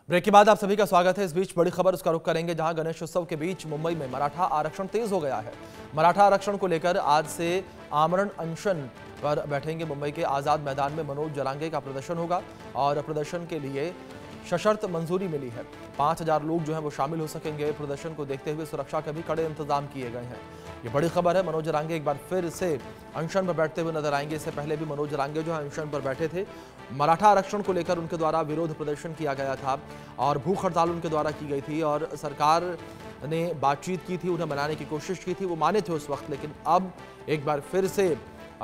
Break के बाद आप सभी का स्वागत है। इस बीच बड़ी खबर उसका रुख करेंगे जहां गणेश उत्सव के बीच मुंबई में मराठा आरक्षण तेज हो गया है। मराठा आरक्षण को लेकर आज से आमरण अनशन पर बैठेंगे। मुंबई के आजाद मैदान में मनोज जरांगे का प्रदर्शन होगा और प्रदर्शन के लिए सशर्त मंजूरी मिली है। 5000 लोग जो हैं वो शामिल हो सकेंगे। प्रदर्शन को देखते हुए सुरक्षा के भी कड़े इंतजाम किए गए हैं। ये बड़ी खबर है। मनोज जरांगे एक बार फिर से अनशन पर बैठते हुए नजर आएंगे। इससे पहले भी मनोज जरांगे जो है अनशन पर बैठे थे। मराठा आरक्षण को लेकर उनके द्वारा विरोध प्रदर्शन किया गया था और भूख हड़ताल उनके द्वारा की गई थी और सरकार ने बातचीत की थी, उन्हें मनाने की कोशिश की थी, वो माने थे उस वक्त। लेकिन अब एक बार फिर से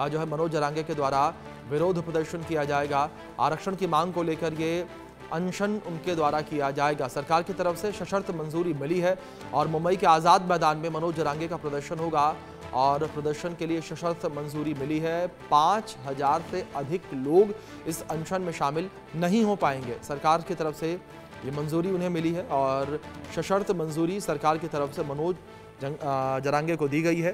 जो है मनोज जरांगे के द्वारा विरोध प्रदर्शन किया जाएगा। आरक्षण की मांग को लेकर ये अनशन उनके द्वारा किया जाएगा। सरकार की तरफ से सशर्त मंजूरी मिली है और मुंबई के आजाद मैदान में मनोज जरांगे का प्रदर्शन होगा और प्रदर्शन के लिए सशर्त मंजूरी मिली है। 5000 से अधिक लोग इस अनशन में शामिल नहीं हो पाएंगे। सरकार की तरफ से ये मंजूरी उन्हें मिली है और सशर्त मंजूरी सरकार की तरफ से मनोज जरांगे को दी गई है।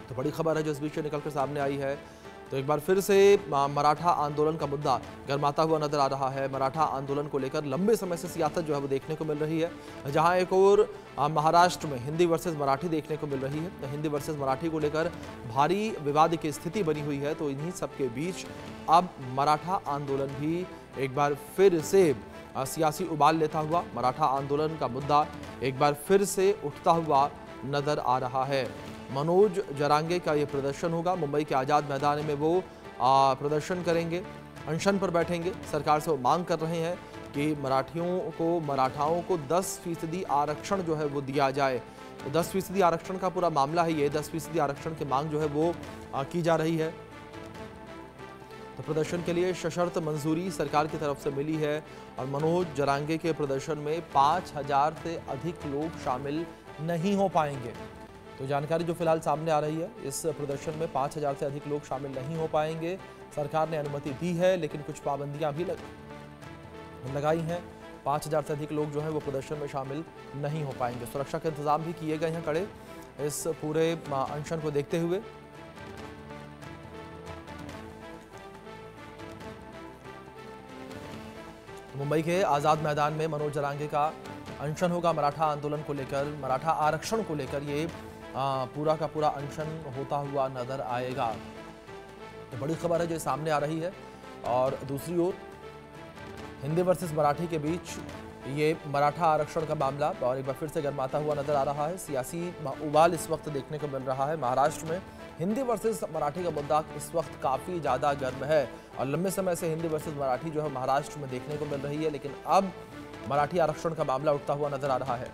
तो बड़ी खबर है जो इस बीच निकलकर सामने आई है। तो एक बार फिर से मराठा आंदोलन का मुद्दा गरमाता हुआ नजर आ रहा है। मराठा आंदोलन को लेकर लंबे समय से सियासत जो है वो देखने को मिल रही है। जहां एक और महाराष्ट्र में हिंदी वर्सेस मराठी देखने को मिल रही है। तो हिंदी वर्सेस मराठी को लेकर भारी विवाद की स्थिति बनी हुई है। तो इन्हीं सबके बीच अब मराठा आंदोलन भी एक बार फिर से सियासी उबाल लेता हुआ, मराठा आंदोलन का मुद्दा एक बार फिर से उठता हुआ नजर आ रहा है। मनोज जरांगे का ये प्रदर्शन होगा। मुंबई के आजाद मैदान में वो प्रदर्शन करेंगे, अनशन पर बैठेंगे। सरकार से वो मांग कर रहे हैं कि मराठाओं को 10% आरक्षण जो है वो दिया जाए। तो 10% आरक्षण का पूरा मामला है ये। 10% आरक्षण की मांग जो है वो की जा रही है। तो प्रदर्शन के लिए सशर्त मंजूरी सरकार की तरफ से मिली है और मनोज जरांगे के प्रदर्शन में 5000 से अधिक लोग शामिल नहीं हो पाएंगे। तो जानकारी जो फिलहाल सामने आ रही है, इस प्रदर्शन में 5000 से अधिक लोग शामिल नहीं हो पाएंगे। सरकार ने अनुमति दी है लेकिन कुछ पाबंदियां भी लगाई हैं। 5000 से अधिक लोग जो है वो प्रदर्शन में शामिल नहीं हो पाएंगे। सुरक्षा के इंतजाम भी किए गए हैं कड़े इस पूरे अनशन को देखते हुए। मुंबई के आजाद मैदान में मनोज जरांगे का अनशन होगा। मराठा आंदोलन को लेकर, मराठा आरक्षण को लेकर ये पूरा का पूरा अनशन होता हुआ नजर आएगा। तो बड़ी खबर है जो सामने आ रही है। और दूसरी ओर हिंदी वर्सेस मराठी के बीच ये मराठा आरक्षण का मामला और एक बार फिर से गरमाता हुआ नजर आ रहा है। सियासी उबाल इस वक्त देखने को मिल रहा है। महाराष्ट्र में हिंदी वर्सेस मराठी का मुद्दा इस वक्त काफ़ी ज़्यादा गर्म है और लंबे समय से हिंदी वर्सेस मराठी जो है महाराष्ट्र में देखने को मिल रही है। लेकिन अब मराठी आरक्षण का मामला उठता हुआ नजर आ रहा है।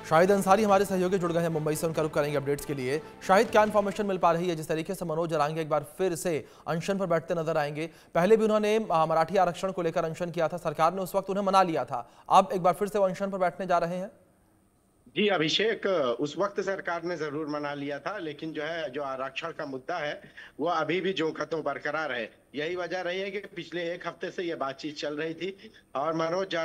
शाहिद अंसारी हमारे सहयोगी जुड़ गए हैं मुंबई से, उनका रुख करेंगे अपडेट्स के लिए। शाहिद, क्या इन्फॉर्मेशन मिल पा रही है जिस तरीके से मनोज जरांगे एक बार फिर से अनशन पर बैठते नजर आएंगे? पहले भी उन्होंने मराठी आरक्षण को लेकर अनशन किया था, सरकार ने उस वक्त उन्हें मना लिया था। अब एक बार फिर से वो अनशन पर बैठने जा रहे हैं। जी अभिषेक, उस वक्त सरकार ने जरूर मना लिया था, लेकिन जो आरक्षण का मुद्दा है वो अभी भी जो खतों बरकरार है। यही वजह रही है कि पिछले एक हफ्ते से ये बातचीत चल रही थी और मनोज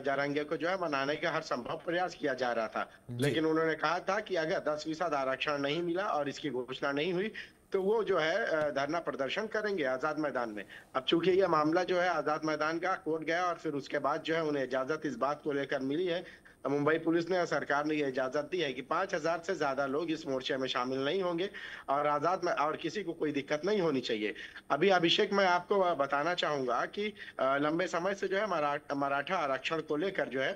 जरांगे को जो है मनाने का हर संभव प्रयास किया जा रहा था। लेकिन उन्होंने कहा था कि अगर 10% आरक्षण नहीं मिला और इसकी घोषणा नहीं हुई तो वो जो है धरना प्रदर्शन करेंगे आजाद मैदान में। अब चूंकि ये मामला जो है आजाद मैदान का कोर्ट गया और फिर उसके बाद जो है उन्हें इजाजत इस बात को लेकर मिली है। मुंबई पुलिस ने और सरकार ने ये इजाजत दी है कि 5000 से ज्यादा लोग इस मोर्चे में शामिल नहीं होंगे और आजाद में और किसी को कोई दिक्कत नहीं होनी चाहिए। अभी अभिषेक, मैं आपको बताना चाहूंगा कि लंबे समय से जो है मराठा आरक्षण को लेकर जो है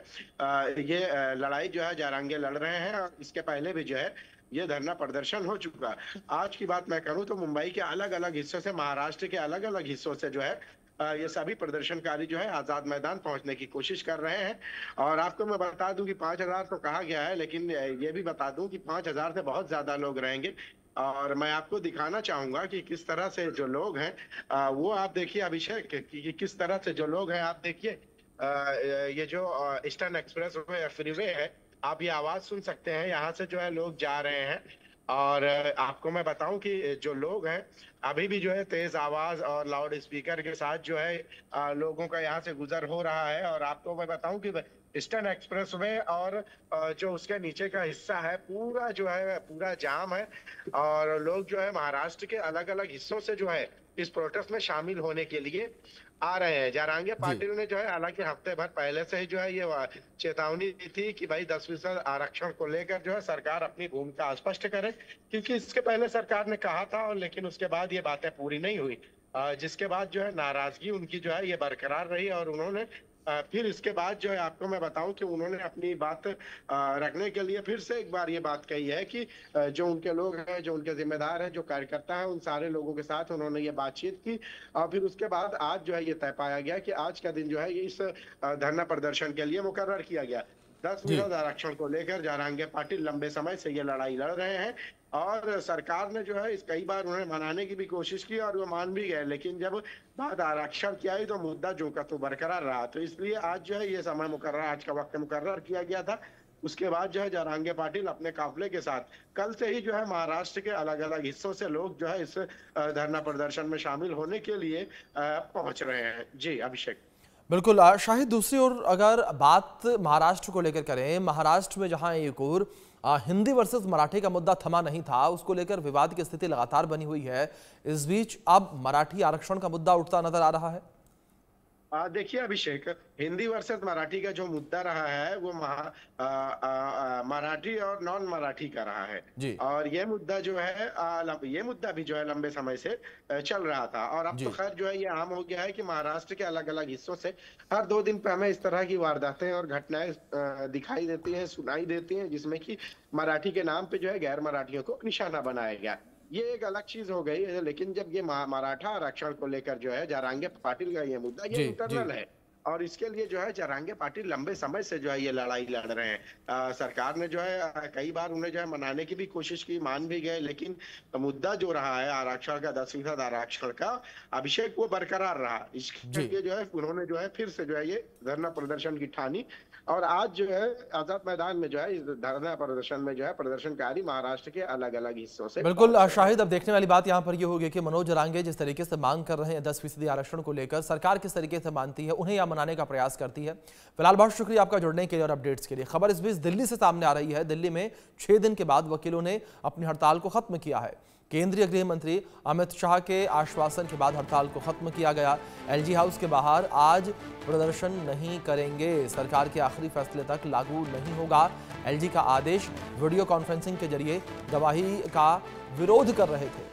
ये लड़ाई जो है जरांगे लड़ रहे हैं और इसके पहले भी जो है ये धरना प्रदर्शन हो चुका। आज की बात मैं करूं तो मुंबई के अलग अलग हिस्सों से, महाराष्ट्र के अलग अलग हिस्सों से जो है ये सभी प्रदर्शनकारी जो है आजाद मैदान पहुंचने की कोशिश कर रहे हैं। और आपको मैं बता दूं कि 5000 तो कहा गया है, लेकिन ये भी बता दूं कि 5000 से बहुत ज्यादा लोग रहेंगे। और मैं आपको दिखाना चाहूंगा कि किस तरह से जो लोग हैं वो आप देखिए अभिषेक कि किस तरह से जो लोग हैं आप देखिए। ये जो ईस्टर्न एक्सप्रेस वे फ्रीवे है, आप ये आवाज सुन सकते हैं, यहाँ से जो है लोग जा रहे हैं। और आपको मैं बताऊं कि जो लोग हैं अभी भी जो है तेज आवाज और लाउड स्पीकर के साथ जो है लोगों का यहाँ से गुजर हो रहा है। और आपको मैं बताऊं कि ईस्टर्न एक्सप्रेस वे और जो उसके नीचे का हिस्सा है पूरा जो है पूरा जाम है। और लोग जो है महाराष्ट्र के अलग अलग हिस्सों से जो है इस प्रोटेस्ट में शामिल होने के लिए आ रहे हैं। जरांगे जी। पाटिल ने जो है हालांकि हफ्ते भर पहले से ही जो है ये चेतावनी दी थी कि भाई 10% आरक्षण को लेकर जो है सरकार अपनी भूमिका स्पष्ट करे, क्योंकि इसके पहले सरकार ने कहा था और लेकिन उसके बाद ये बातें पूरी नहीं हुई। जिसके बाद जो है नाराजगी उनकी जो है ये बरकरार रही और उन्होंने फिर इसके बाद जो है आपको मैं बताऊं कि उन्होंने अपनी बात रखने के लिए फिर से एक बार ये बात कही है कि जो उनके लोग हैं, जो उनके जिम्मेदार हैं, जो कार्यकर्ता हैं, उन सारे लोगों के साथ उन्होंने ये बातचीत की। और फिर उसके बाद आज जो है ये तय पाया गया कि आज का दिन जो है ये इस धरना प्रदर्शन के लिए मुकर्रर किया गया। 10% आरक्षण को लेकर जरांगे पाटिल लंबे समय से ये लड़ाई लड़ रहे हैं और सरकार ने जो है इस कई बार उन्हें मनाने की भी कोशिश की और वो मान भी गए, लेकिन जब बात आरक्षण की आई तो मुद्दा जो का तो बरकरार रहा। तो इसलिए आज जो है ये समय मुकर्रर, आज का वक्त मुकर्रर किया गया था। उसके बाद जो है जरांगे पाटिल अपने काफिले के साथ कल से ही जो है महाराष्ट्र के अलग अलग हिस्सों से लोग जो है इस धरना प्रदर्शन में शामिल होने के लिए पहुंच रहे हैं। जी अभिषेक। बिल्कुल शाहिद, दूसरी ओर अगर बात महाराष्ट्र को लेकर करें, महाराष्ट्र में जहां एक ओर हिंदी वर्सेस मराठी का मुद्दा थमा नहीं था, उसको लेकर विवाद की स्थिति लगातार बनी हुई है। इस बीच अब मराठी आरक्षण का मुद्दा उठता नजर आ रहा है। देखिए अभिषेक, हिंदी वर्सेस मराठी का जो मुद्दा रहा है वो मराठी और नॉन मराठी का रहा है जी। और ये मुद्दा जो है ये मुद्दा भी जो है लंबे समय से चल रहा था और अब तो खैर जो है ये आम हो गया है कि महाराष्ट्र के अलग अलग हिस्सों से हर 2 दिन पे हमें इस तरह की वारदातें और घटनाएं दिखाई देती हैं, सुनाई देती हैं, जिसमें कि मराठी के नाम पे जो है गैर मराठियों को निशाना बनाया गया। ये एक अलग चीज हो गई है, लेकिन जब ये मराठा आरक्षण को लेकर जो है जरांगे पाटिल का ये मुद्दा ये इंटरनल है और इसके लिए जो है जरांगे पाटिल लंबे समय से जो है ये लड़ाई लड़ रहे हैं। सरकार ने जो है कई बार उन्हें जो है मनाने की भी कोशिश की, मान भी गए, लेकिन मुद्दा जो रहा है आरक्षण का 10% आरक्षण का अभिषेक वो बरकरार रहा। इसके लिए जो है उन्होंने जो है फिर से जो है ये धरना प्रदर्शन की ठानी और आज जो है आजाद मैदान में जो है इस धरना प्रदर्शन में जो है प्रदर्शनकारी महाराष्ट्र के अलग अलग हिस्सों से। बिल्कुल शाहिद, अब देखने वाली बात यहाँ पर ये होगी कि मनोज जरांगे जिस तरीके से मांग कर रहे हैं 10% आरक्षण को लेकर, सरकार किस तरीके से मानती है, उन्हें यह मनाने का प्रयास करती है। फिलहाल बहुत शुक्रिया आपका जुड़ने के लिए और अपडेट्स के लिए। खबर इस बीच दिल्ली से सामने आ रही है। दिल्ली में 6 दिन के बाद वकीलों ने अपनी हड़ताल को खत्म किया है। केंद्रीय गृह मंत्री अमित शाह के आश्वासन के बाद हड़ताल को खत्म किया गया। एलजी हाउस के बाहर आज प्रदर्शन नहीं करेंगे, सरकार के आखिरी फैसले तक लागू नहीं होगा। एलजी का आदेश वीडियो कॉन्फ्रेंसिंग के जरिए गवाही का विरोध कर रहे थे।